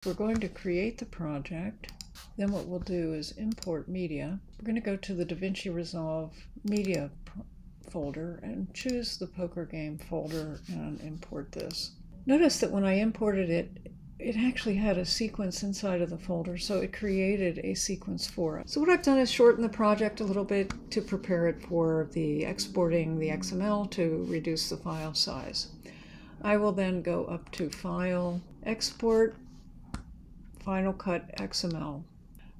We're going to create the project. Then what we'll do is import media. We're going to go to the DaVinci Resolve media folder and choose the poker game folder and import this. Notice that when I imported it, it actually had a sequence inside of the folder, so it created a sequence for us. So what I've done is shorten the project a little bit to prepare it for the exporting the XML to reduce the file size. I will then go up to File, Export, Final Cut XML.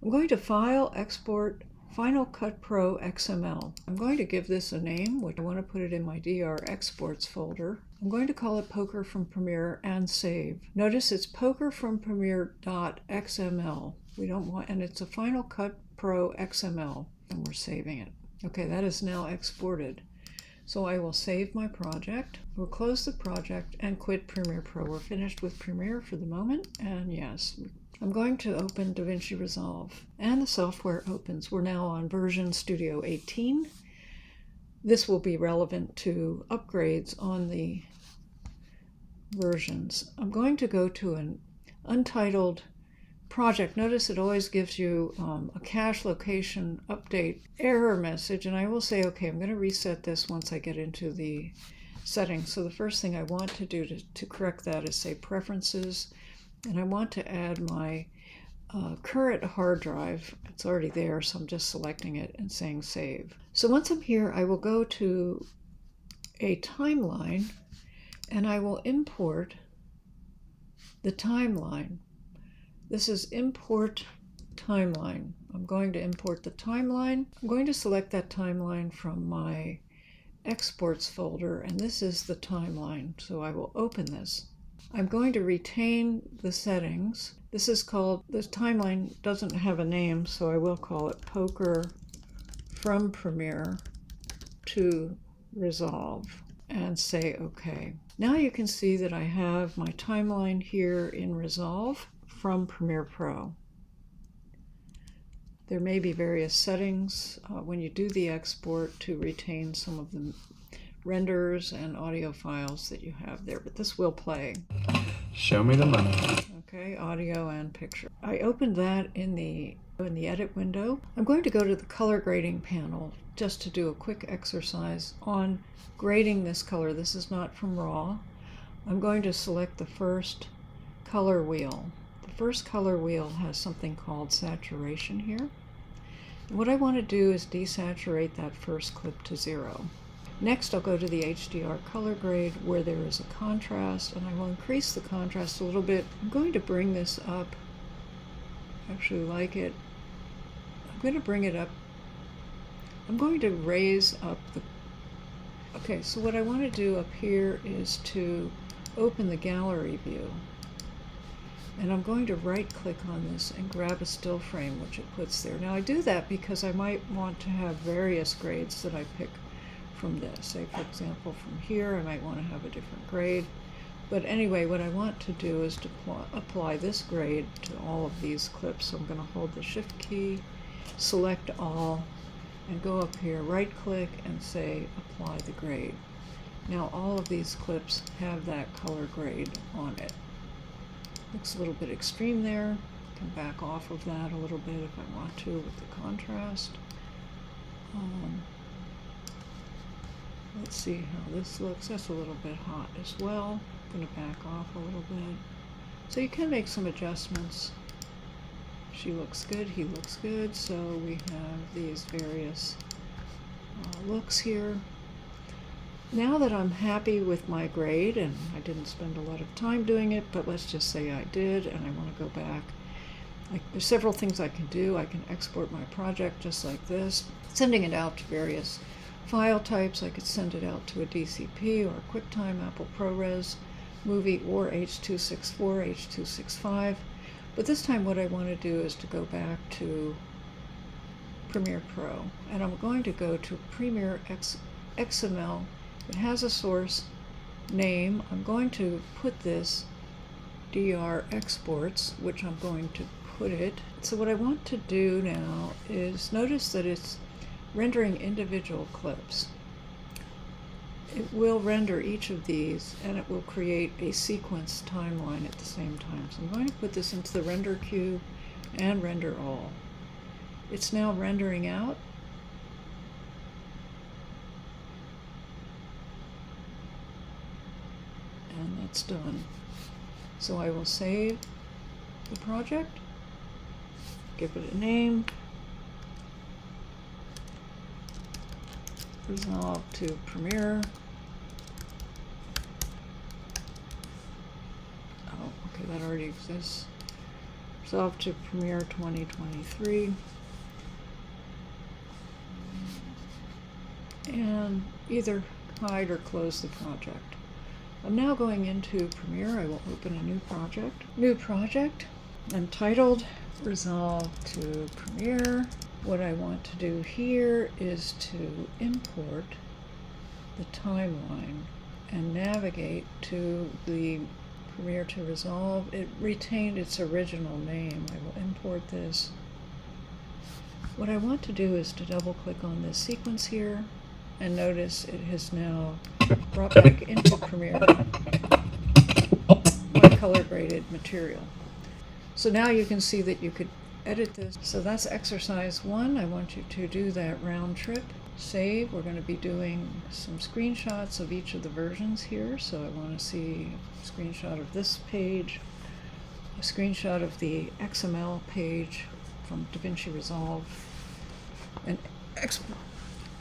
I'm going to File, Export, Final Cut Pro XML. I'm going to give this a name, which I want to put it in my DR Exports folder. I'm going to call it Poker from Premiere and save. Notice it's Poker from Premiere.xml. We don't want, and it's a Final Cut Pro XML, and we're saving it. Okay, that is now exported. So I will save my project. We'll close the project and quit Premiere Pro. We're finished with Premiere for the moment, and yes. I'm going to open DaVinci Resolve, and the software opens. We're now on version Studio 18. This will be relevant to upgrades on the versions. I'm going to go to an untitled project. Notice it always gives you a cache location update error message, and I will say, okay, I'm going to reset this once I get into the settings. So the first thing I want to do to correct that is say Preferences. And I want to add my current hard drive. It's already there, so I'm just selecting it and saying Save. So once I'm here, I will go to a timeline, and I will import the timeline. This is Import Timeline. I'm going to import the timeline. I'm going to select that timeline from my Exports folder, and this is the timeline. So I will open this. I'm going to retain the settings. This is called, this timeline doesn't have a name, so I will call it Poker from Premiere to Resolve and say OK. Now you can see that I have my timeline here in Resolve from Premiere Pro. There may be various settings when you do the export to retain some of the renders and audio files that you have there, but this will play. Show me the money. Okay, audio and picture. I opened that in the edit window. I'm going to go to the color grading panel just to do a quick exercise on grading this color. This is not from RAW. I'm going to select the first color wheel. The first color wheel has something called saturation here. And what I want to do is desaturate that first clip to 0. Next, I'll go to the HDR color grade where there is a contrast, and I will increase the contrast a little bit. I'm going to bring this up. I actually like it. I'm going to bring it up. I'm going to raise up the... Okay, so what I want to do up here is to open the gallery view. And I'm going to right-click on this and grab a still frame, which it puts there. Now I do that because I might want to have various grades that I pick from this. Say, for example, from here I might want to have a different grade. But anyway, what I want to do is to apply this grade to all of these clips. So I'm going to hold the Shift key, select all, and go up here, right-click, and say Apply the grade. Now all of these clips have that color grade on it. Looks a little bit extreme there. I can back off of that a little bit if I want to with the contrast. Let's see how this looks. That's a little bit hot as well. I'm going to back off a little bit. So you can make some adjustments. She looks good, he looks good. So we have these various looks here. Now that I'm happy with my grade, and I didn't spend a lot of time doing it, but let's just say I did, and I want to go back. There's several things I can do. I can export my project just like this, sending it out to various file types. I could send it out to a DCP or QuickTime, Apple ProRes, Movie, or H.264, H.265. But this time what I want to do is to go back to Premiere Pro, and I'm going to go to Premiere XML. It has a source name. I'm going to put this DR Exports, which I'm going to put it. So what I want to do now is notice that it's rendering individual clips. it will render each of these, and it will create a sequence timeline at the same time. So I'm going to put this into the render queue and render all. It's now rendering out. And that's done. So I will save the project, give it a name, resolve to Premiere. Oh, okay, that already exists. Resolve to Premiere 2023. And either hide or close the project. I'm now going into Premiere. I will open a new project. New project, entitled Resolve to Premiere. What I want to do here is to import the timeline and navigate to the Premiere to Resolve. It retained its original name. I will import this. What I want to do is to double click on this sequence here, and notice it has now brought back into Premiere my color graded material. So now you can see that you could edit this. So that's exercise 1. I want you to do that round trip. Save. We're going to be doing some screenshots of each of the versions here. So I want to see a screenshot of this page, a screenshot of the XML page from DaVinci Resolve, and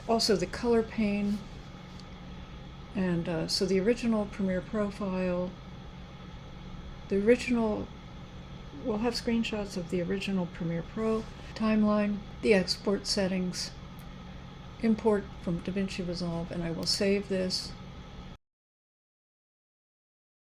also the color pane. And so the original Premiere profile, the original, we'll have screenshots of the original Premiere Pro timeline, the export settings, import from DaVinci Resolve, and I will save this